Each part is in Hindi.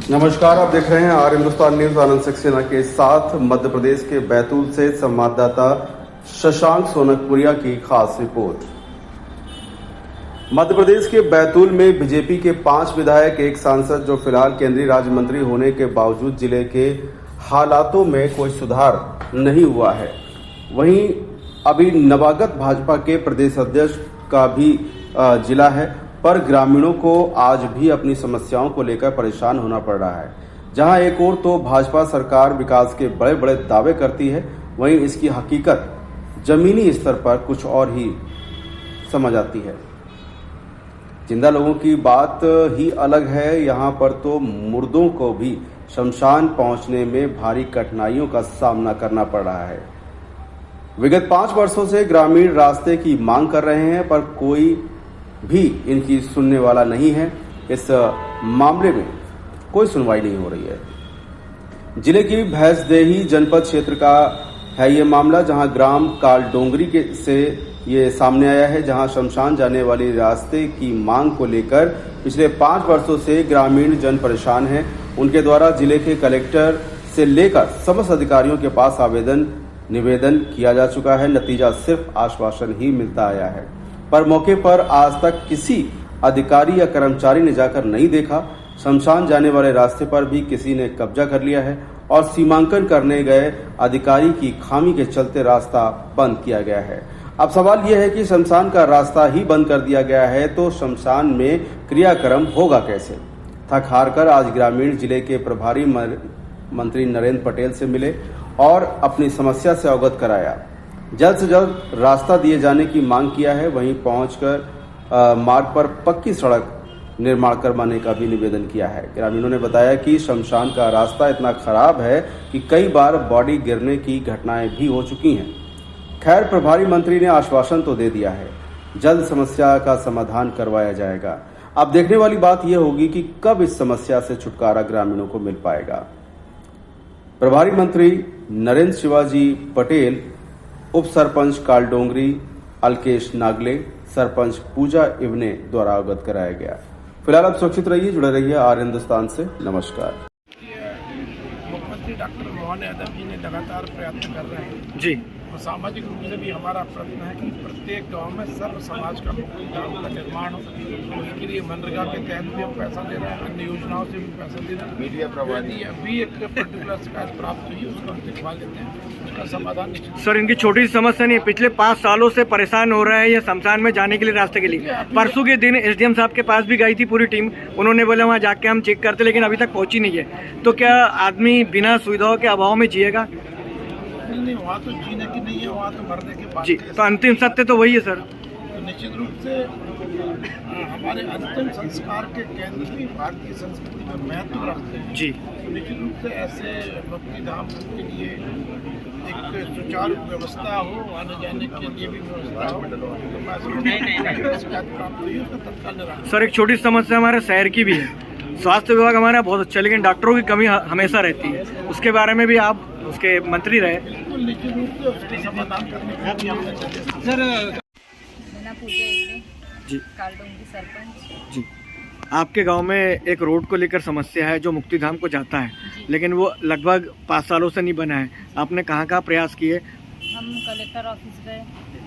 नमस्कार, आप देख रहे हैं आर हिंदुस्तान न्यूज। आनंद सक्सेना के साथ मध्य प्रदेश के बैतूल से संवाददाता शशांक सोनकपुरिया की खास रिपोर्ट। मध्य प्रदेश के बैतूल में बीजेपी के 5 विधायक, एक सांसद जो फिलहाल केंद्रीय राज्य मंत्री होने के बावजूद जिले के हालातों में कोई सुधार नहीं हुआ है। वहीं अभी नवागत भाजपा के प्रदेश अध्यक्ष का भी जिला है, पर ग्रामीणों को आज भी अपनी समस्याओं को लेकर परेशान होना पड़ रहा है। जहां एक ओर तो भाजपा सरकार विकास के बड़े बड़े दावे करती है, वहीं इसकी हकीकत जमीनी स्तर पर कुछ और ही समझ आती है। जिंदा लोगों की बात ही अलग है। यहां पर तो मुर्दों को भी शमशान पहुंचने में भारी कठिनाइयों का सामना करना पड़ रहा है। विगत 5 वर्षों से ग्रामीण रास्ते की मांग कर रहे हैं, पर कोई भी इनकी सुनने वाला नहीं है। इस मामले में कोई सुनवाई नहीं हो रही है। जिले की भैंसदेही जनपद क्षेत्र का है ये मामला, जहां ग्राम कालडोंगरी से ये सामने आया है, जहां शमशान जाने वाली रास्ते की मांग को लेकर पिछले 5 वर्षों से ग्रामीण जन परेशान हैं। उनके द्वारा जिले के कलेक्टर से लेकर समस्त अधिकारियों के पास निवेदन किया जा चुका है। नतीजा सिर्फ आश्वासन ही मिलता आया है, पर मौके पर आज तक किसी अधिकारी या कर्मचारी ने जाकर नहीं देखा। शमशान जाने वाले रास्ते पर भी किसी ने कब्जा कर लिया है और सीमांकन करने गए अधिकारी की खामी के चलते रास्ता बंद किया गया है। अब सवाल यह है कि शमशान का रास्ता ही बंद कर दिया गया है तो शमशान में क्रियाक्रम होगा कैसे। थक हार कर आज ग्रामीण जिले के प्रभारी मंत्री नरेंद्र पटेल से मिले और अपनी समस्या से अवगत कराया। जल्द से जल्द रास्ता दिए जाने की मांग किया है। वहीं पहुंचकर मार्ग पर पक्की सड़क निर्माण करवाने का भी निवेदन किया है। ग्रामीणों ने बताया कि शमशान का रास्ता इतना खराब है कि कई बार बॉडी गिरने की घटनाएं भी हो चुकी हैं। खैर, प्रभारी मंत्री ने आश्वासन तो दे दिया है, जल्द समस्या का समाधान करवाया जाएगा। अब देखने वाली बात यह होगी कि कब इस समस्या से छुटकारा ग्रामीणों को मिल पाएगा। प्रभारी मंत्री नरेंद्र शिवाजी पटेल, उप सरपंच कालडोंगरी अलकेश नागले, सरपंच पूजा इवने द्वारा अवगत कराया गया। फिलहाल आप सुरक्षित रहिए, जुड़े रहिए आर हिंदुस्तान से। नमस्कार। मुख्यमंत्री डॉक्टर मोहन यादव जी ने लगातार प्रयत्न कर रहे हैं जी, और सामाजिक रूप से भी हमारा प्रयत्न है कि प्रत्येक गांव में सर्व समाज का मुक्तिधाम का निर्माण हो। उसके लिए मनरेगा के तहत भी हम पैसा दे रहे हैं, अन्य योजनाओं से भी पैसा दे रहे हैं। मीडिया प्रभारी अभी एक पर्टिकुलर शिकायत प्राप्त हुई है, उसको हम दिखवा लेते हैं, उसका समाधान निश्चित। सर, इनकी छोटी सी समस्या नहीं, पिछले 5 सालों से परेशान हो रहा है ये शमशान में जाने के लिए, रास्ते के लिए। परसों के दिन एसडीएम साहब के पास भी गई थी पूरी टीम, उन्होंने बोला वहाँ जाके हम चेक करते, लेकिन अभी तक पहुंची नहीं है। तो क्या आदमी बिना सुविधाओं के अभाव में जिएगा? नहीं, वहाँ तो जीने की नहीं है, वहाँ तो मरने की बात जी, तो अंतिम सत्य तो वही है सर। तो निश्चित रूप से हमारे अंतिम संस्कार के केंद्र भी भारतीय संस्कृति में महत्व रखते हैं। जी, तो निश्चित रूप से ऐसे मुक्तिधाम के लिए एक सुचारू व्यवस्था हो, आने जाने के लिए भी व्यवस्था हो। तो मैं शिकायत प्राप्त हुई है, उसका तत्काल निराकरण। सर, एक छोटी समस्या हमारे शहर की भी है। स्वास्थ्य विभाग हमारा बहुत अच्छा, लेकिन डॉक्टरों की कमी हमेशा रहती है। उसके बारे में भी आप उसके मंत्री रहे। बिल्कुल निश्चित रूप से उसके समाधान करने के लिए हमने सर जी, कालडोंगरी सरपंच जी, आपके गांव में एक रोड को लेकर समस्या है जो मुक्तिधाम को जाता है, लेकिन वो लगभग 5 सालों से नहीं बना है। आपने कहाँ प्रयास किए? हम कलेक्टर ऑफिस गए,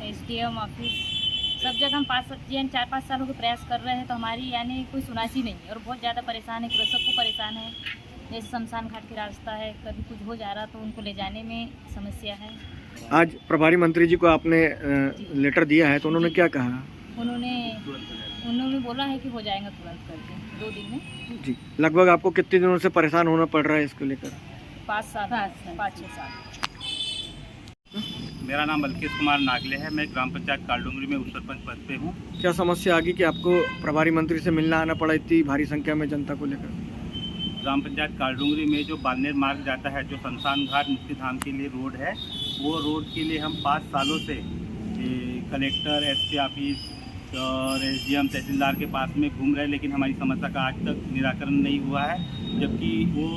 एसडीएम ऑफिस, सब जगह हम 4-5 सालों के प्रयास कर रहे हैं, तो हमारी यानी कोई सुनासी नहीं है और बहुत ज़्यादा परेशान है। कृषक को परेशान है, जैसे शमशान घाट का रास्ता है, कभी कुछ हो जा रहा तो उनको ले जाने में समस्या है। आज प्रभारी मंत्री जी को आपने लेटर दिया है, तो उन्होंने क्या कहा? उन्होंने बोला है कि हो जाएगा तुरंत करके 2 दिन में। जी, लगभग आपको कितने दिनों से परेशान होना पड़ रहा है इसको लेकर? 5-6 साल। मेरा नाम अलकेश कुमार नागले है। मैं ग्राम पंचायत कालडोंगरी में उप सरपंच पद पे हूँ। क्या समस्या आ गई कि आपको प्रभारी मंत्री से मिलना आना पड़ा इतनी भारी संख्या में जनता को लेकर? ग्राम पंचायत कालडोंगरी में जो बालनेर मार्ग जाता है, जो शमशान घाट मुक्तिधाम के लिए रोड है, वो रोड के लिए हम 5 सालों से कलेक्टर, एसपी ऑफिस और एसडीएम तहसीलदार के पास में घूम रहे हैं, लेकिन हमारी समस्या का आज तक निराकरण नहीं हुआ है। जबकि वो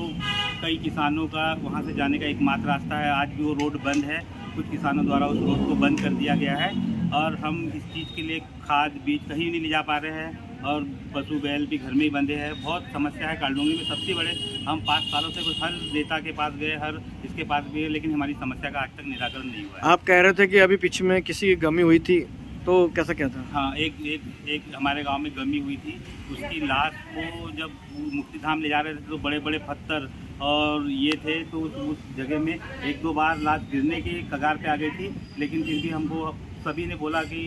कई किसानों का वहाँ से जाने का एकमात्र रास्ता है, आज भी वो रोड बंद है। कुछ किसानों द्वारा उस रोड को बंद कर दिया गया है और हम इस चीज़ के लिए खाद बीज कहीं नहीं ले जा पा रहे हैं। और पशु बैल भी घर में ही बंधे हैं। बहुत समस्या है कालडुंगरी में। सबसे बड़े हम 5 सालों से हर नेता के पास गए, हर इसके पास गए, लेकिन हमारी समस्या का आज तक निराकरण नहीं हुआ है। आप कह रहे थे कि अभी पीछे में किसी की गमी हुई थी, तो कैसा क्या था? हाँ, एक हमारे गांव में गमी हुई थी। उसकी लाश को जब मुक्तिधाम ले जा रहे थे तो बड़े बड़े पत्थर और ये थे, तो उस जगह में 1-2 बार लाश गिरने की कगार पे आ गई थी। लेकिन फिर भी हमको सभी ने बोला कि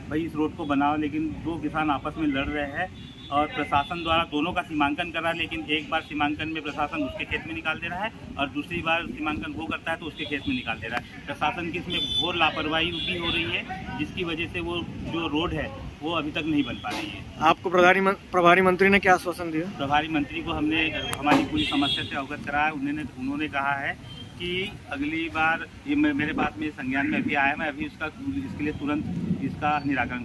भाई इस रोड को बनाओ, लेकिन 2 किसान आपस में लड़ रहे हैं और प्रशासन द्वारा दोनों का सीमांकन कर रहा है। लेकिन एक बार सीमांकन में प्रशासन उसके खेत में निकाल दे रहा है और दूसरी बार सीमांकन वो करता है तो उसके खेत में निकाल दे रहा है। प्रशासन की इसमें घोर लापरवाही भी हो रही है, जिसकी वजह से वो जो रोड है वो अभी तक नहीं बन पा रही है। आपको प्रभारी मंत्री ने क्या आश्वासन दिया? प्रभारी मंत्री को हमने हमारी पूरी समस्या से अवगत कराया। उन्होंने कहा है कि अगली बार ये मेरे पास में संज्ञान में अभी आया, मैं अभी इसके लिए तुरंत इसका निराकरण